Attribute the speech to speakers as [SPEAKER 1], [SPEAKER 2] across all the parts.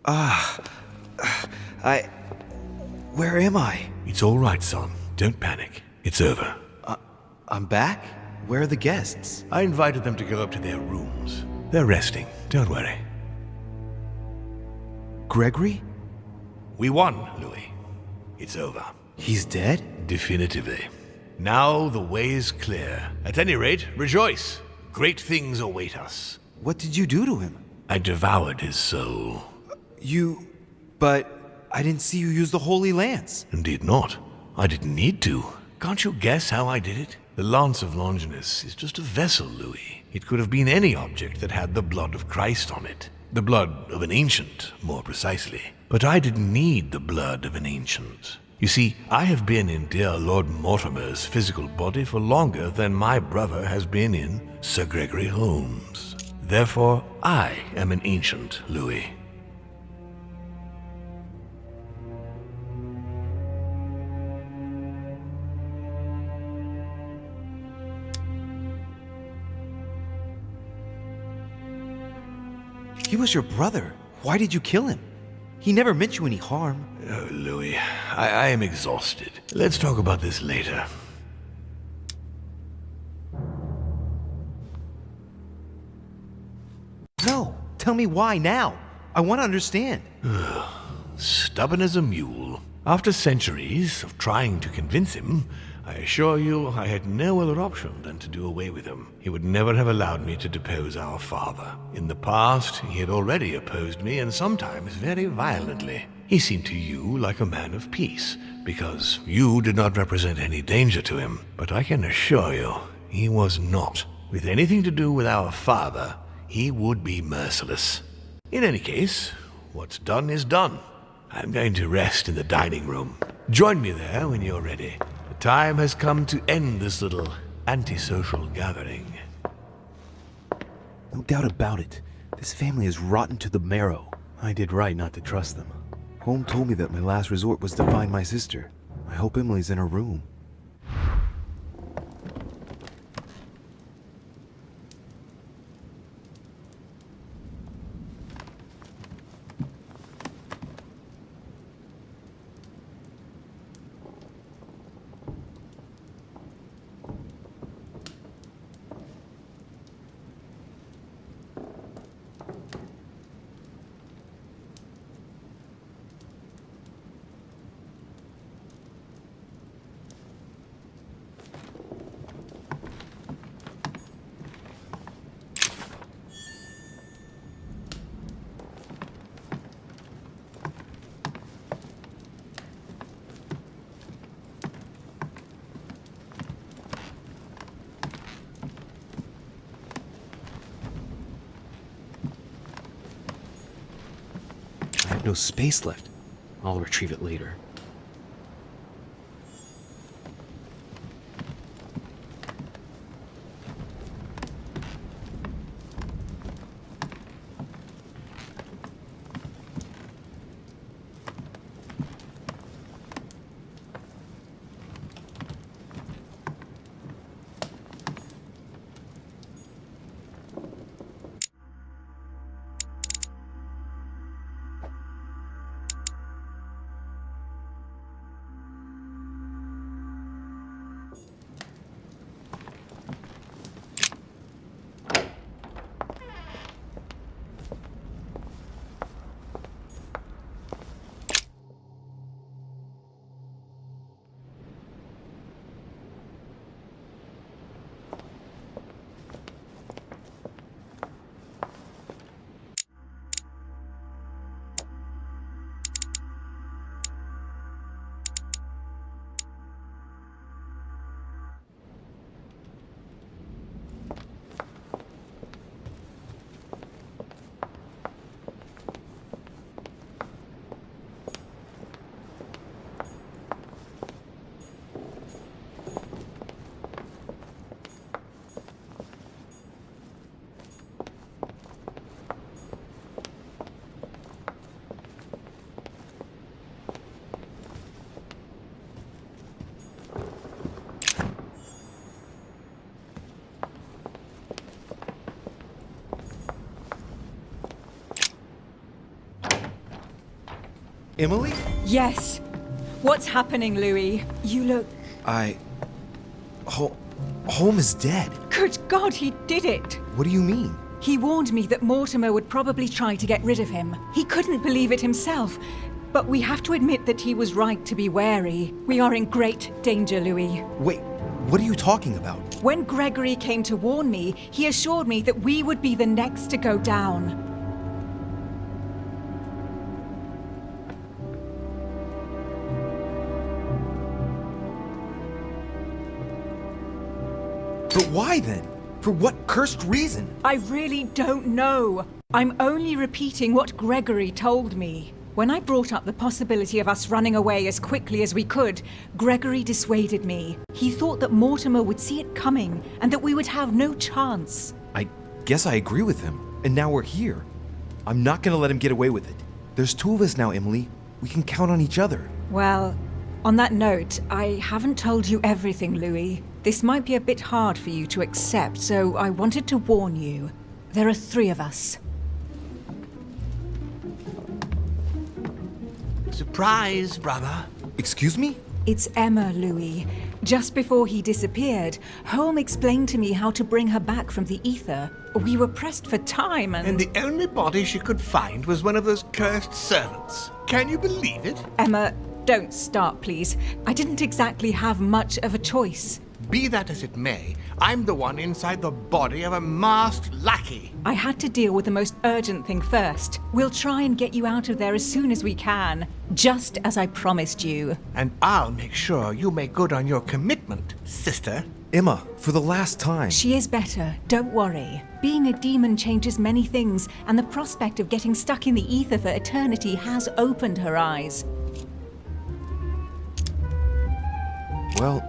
[SPEAKER 1] Ah, I... Where am I?
[SPEAKER 2] It's all right, son. Don't panic. It's over.
[SPEAKER 1] I'm back? Where are the guests?
[SPEAKER 2] I invited them to go up to their rooms. They're resting. Don't worry.
[SPEAKER 1] Gregory?
[SPEAKER 2] We won, Louis. It's over.
[SPEAKER 1] He's dead?
[SPEAKER 2] Definitively. Now the way is clear. At any rate, rejoice. Great things await us.
[SPEAKER 1] What did you do to him?
[SPEAKER 2] I devoured his soul.
[SPEAKER 1] But I didn't see you use the Holy Lance.
[SPEAKER 2] Indeed not. I didn't need to. Can't you guess how I did it? The Lance of Longinus is just a vessel, Louis. It could have been any object that had the blood of Christ on it. The blood of an ancient, more precisely. But I didn't need the blood of an ancient. You see, I have been in dear Lord Mortimer's physical body for longer than my brother has been in Sir Gregory Holmes. Therefore, I am an ancient, Louis.
[SPEAKER 1] He was your brother. Why did you kill him? He never meant you any harm.
[SPEAKER 2] Oh, Louis, I am exhausted. Let's talk about this later.
[SPEAKER 1] No, tell me why now. I want to understand.
[SPEAKER 2] Stubborn as a mule. After centuries of trying to convince him, I assure you I had no other option than to do away with him. He would never have allowed me to depose our father. In the past, he had already opposed me, and sometimes very violently. He seemed to you like a man of peace, because you did not represent any danger to him. But I can assure you, he was not. With anything to do with our father, he would be merciless. In any case, what's done is done. I'm going to rest in the dining room. Join me there when you're ready. The time has come to end this little antisocial gathering.
[SPEAKER 1] No doubt about it. This family is rotten to the marrow. I did right not to trust them. Home told me that my last resort was to find my sister. I hope Emily's in her room. I have no space left. I'll retrieve it later. Emily?
[SPEAKER 3] Yes. What's happening, Louis? You look...
[SPEAKER 1] Home is dead.
[SPEAKER 3] Good God, he did it!
[SPEAKER 1] What do you mean?
[SPEAKER 3] He warned me that Mortimer would probably try to get rid of him. He couldn't believe it himself. But we have to admit that he was right to be wary. We are in great danger, Louis.
[SPEAKER 1] Wait, what are you talking about?
[SPEAKER 3] When Gregory came to warn me, he assured me that we would be the next to go down.
[SPEAKER 1] But why then? For what cursed reason?
[SPEAKER 3] I really don't know. I'm only repeating what Gregory told me. When I brought up the possibility of us running away as quickly as we could, Gregory dissuaded me. He thought that Mortimer would see it coming and that we would have no chance.
[SPEAKER 1] I guess I agree with him. And now we're here. I'm not gonna let him get away with it. There's two of us now, Emily. We can count on each other.
[SPEAKER 3] Well, on that note, I haven't told you everything, Louis. This might be a bit hard for you to accept, so I wanted to warn you. There are 3 of us.
[SPEAKER 2] Surprise, brother.
[SPEAKER 1] Excuse me?
[SPEAKER 3] It's Emma, Louis. Just before he disappeared, Holmes explained to me how to bring her back from the ether. We were pressed for time
[SPEAKER 2] And the only body she could find was one of those cursed servants. Can you believe it?
[SPEAKER 3] Emma, don't start, please. I didn't exactly have much of a choice.
[SPEAKER 2] Be that as it may, I'm the one inside the body of a masked lackey.
[SPEAKER 3] I had to deal with the most urgent thing first. We'll try and get you out of there as soon as we can, just as I promised you.
[SPEAKER 2] And I'll make sure you make good on your commitment, sister.
[SPEAKER 1] Emma, for the last time.
[SPEAKER 3] She is better, don't worry. Being a demon changes many things, and the prospect of getting stuck in the ether for eternity has opened her eyes.
[SPEAKER 1] Well,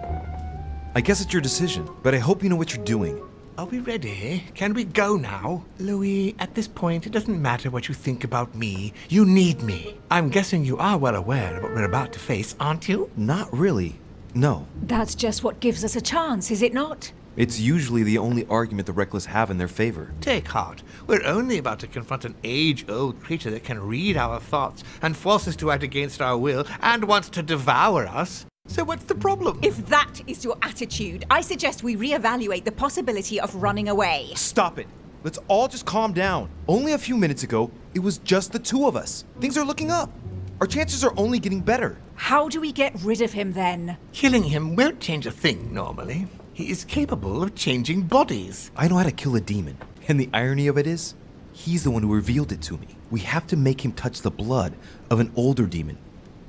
[SPEAKER 1] I guess it's your decision, but I hope you know what you're doing.
[SPEAKER 2] Are we ready? Can we go now? Louis, at this point, it doesn't matter what you think about me. You need me. I'm guessing you are well aware of what we're about to face, aren't you?
[SPEAKER 1] Not really. No.
[SPEAKER 3] That's just what gives us a chance, is it not?
[SPEAKER 1] It's usually the only argument the reckless have in their favor.
[SPEAKER 2] Take heart. We're only about to confront an age-old creature that can read our thoughts and force us to act against our will and wants to devour us. So what's the problem?
[SPEAKER 3] If that is your attitude, I suggest we reevaluate the possibility of running away.
[SPEAKER 1] Stop it. Let's all just calm down. Only a few minutes ago, it was just the 2 of us. Things are looking up. Our chances are only getting better.
[SPEAKER 3] How do we get rid of him then?
[SPEAKER 2] Killing him won't change a thing, normally. He is capable of changing bodies.
[SPEAKER 1] I know how to kill a demon. And the irony of it is, he's the one who revealed it to me. We have to make him touch the blood of an older demon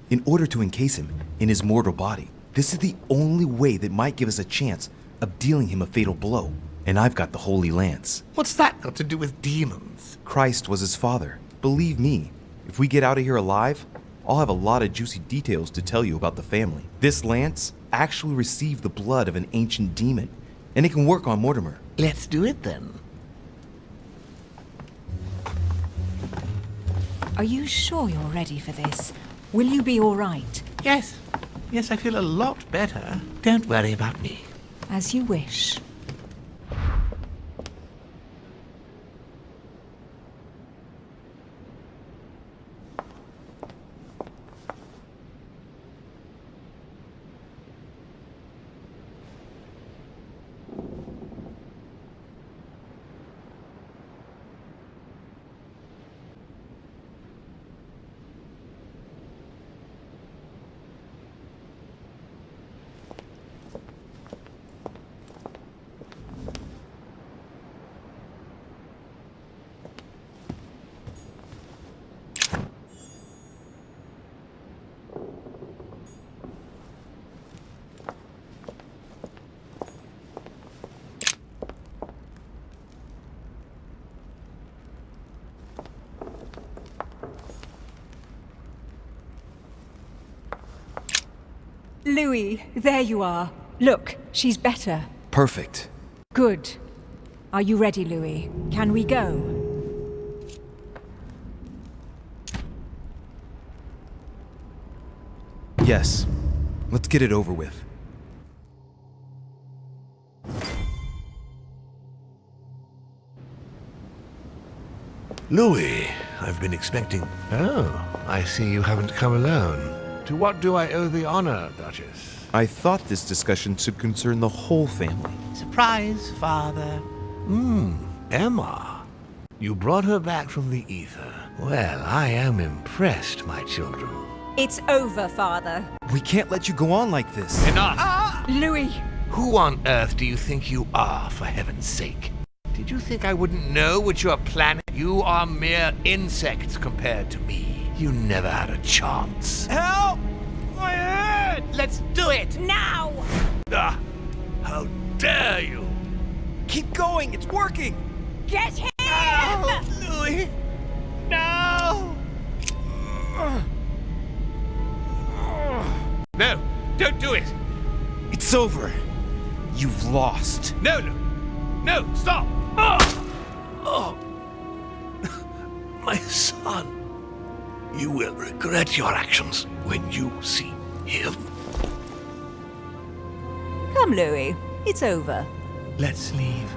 [SPEAKER 1] in order to encase him in his mortal body. This is the only way that might give us a chance of dealing him a fatal blow. And I've got the Holy Lance.
[SPEAKER 2] What's that got to do with demons?
[SPEAKER 1] Christ was his father. Believe me, if we get out of here alive, I'll have a lot of juicy details to tell you about the family. This lance actually received the blood of an ancient demon, and it can work on Mortimer.
[SPEAKER 2] Let's do it then.
[SPEAKER 3] Are you sure you're ready for this? Will you be all right?
[SPEAKER 2] Yes. Yes, I feel a lot better. Don't worry about me.
[SPEAKER 3] As you wish. Louis, there you are. Look, she's better.
[SPEAKER 1] Perfect.
[SPEAKER 3] Good. Are you ready, Louis? Can we go?
[SPEAKER 1] Yes. Let's get it over with.
[SPEAKER 2] Louis, I've been expecting... Oh, I see you haven't come alone. To what do I owe the honor, Duchess?
[SPEAKER 1] I thought this discussion should concern the whole family.
[SPEAKER 4] Surprise, Father.
[SPEAKER 2] Emma. You brought her back from the ether. Well, I am impressed, my children.
[SPEAKER 3] It's over, Father.
[SPEAKER 1] We can't let you go on like this.
[SPEAKER 2] Enough!
[SPEAKER 3] Louis!
[SPEAKER 2] Who on earth do you think you are, for heaven's sake? Did you think I wouldn't know what you are planning? You are mere insects compared to me. You never had a chance.
[SPEAKER 4] Help! My head! Let's do it!
[SPEAKER 3] Now!
[SPEAKER 2] Ah, how dare you!
[SPEAKER 1] Keep going, it's working!
[SPEAKER 3] Get him!
[SPEAKER 4] Louis! No!
[SPEAKER 2] No, don't do it!
[SPEAKER 1] It's over. You've lost.
[SPEAKER 2] No, no, stop! Oh, my son, you will regret your actions when you see him.
[SPEAKER 3] Come, Louis. It's over.
[SPEAKER 4] Let's leave.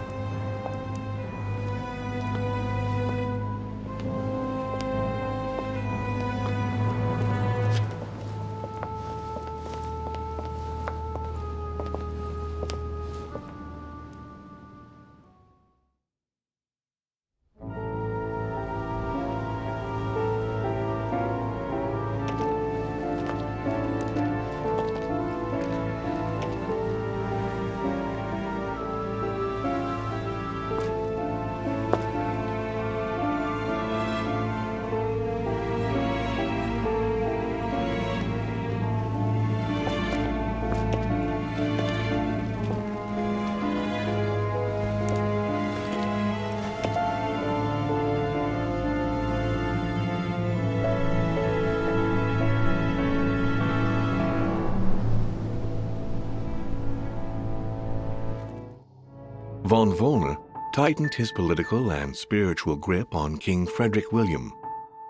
[SPEAKER 2] Von Wollner tightened his political and spiritual grip on King Frederick William.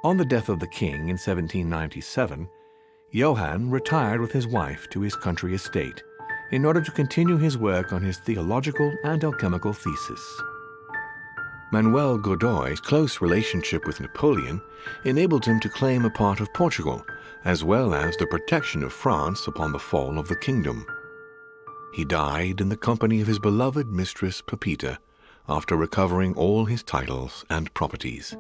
[SPEAKER 2] On the death of the king in 1797, Johann retired with his wife to his country estate in order to continue his work on his theological and alchemical thesis. Manuel Godoy's close relationship with Napoleon enabled him to claim a part of Portugal, as well as the protection of France upon the fall of the kingdom. He died in the company of his beloved mistress Pepita after recovering all his titles and properties.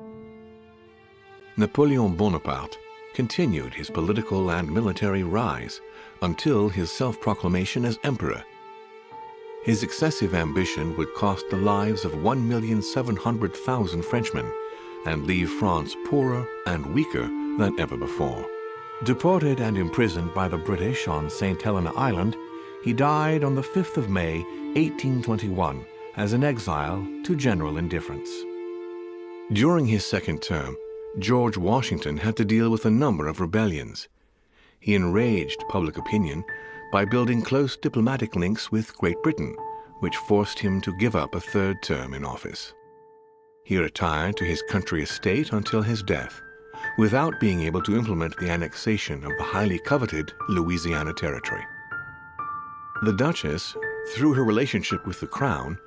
[SPEAKER 2] Napoleon Bonaparte continued his political and military rise until his self-proclamation as emperor. His excessive ambition would cost the lives of 1,700,000 Frenchmen and leave France poorer and weaker than ever before. Deported and imprisoned by the British on St. Helena Island, he died on the 5th of May, 1821, as an exile to general indifference. During his second term, George Washington had to deal with a number of rebellions. He enraged public opinion by building close diplomatic links with Great Britain, which forced him to give up a third term in office. He retired to his country estate until his death, without being able to implement the annexation of the highly coveted Louisiana Territory. The Duchess, through her relationship with the Crown,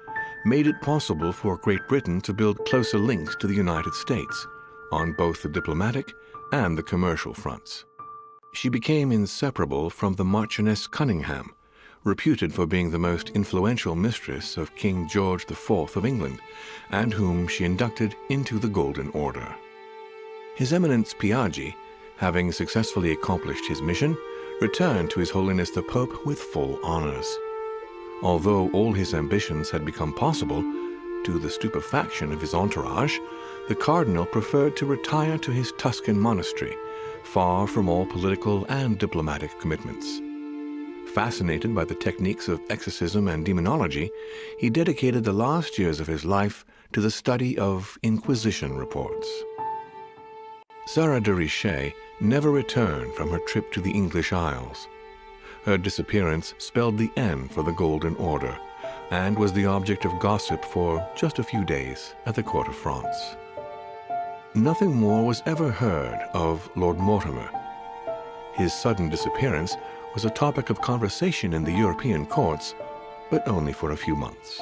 [SPEAKER 2] made it possible for Great Britain to build closer links to the United States on both the diplomatic and the commercial fronts. She became inseparable from the Marchioness Cunningham, reputed for being the most influential mistress of King George IV of England, and whom she inducted into the Golden Order. His Eminence Piaggi, having successfully accomplished his mission, returned to His Holiness the Pope with full honors. Although all his ambitions had become possible, to the stupefaction of his entourage, the Cardinal preferred to retire to his Tuscan monastery, far from all political and diplomatic commitments. Fascinated by the techniques of exorcism and demonology, he dedicated the last years of his life to the study of Inquisition reports. Sarah de Richet never returned from her trip to the English Isles. Her disappearance spelled the end for the Golden Order, and was the object of gossip for just a few days at the court of France. Nothing more was ever heard of Lord Mortimer. His sudden disappearance was a topic of conversation in the European courts, but only for a few months.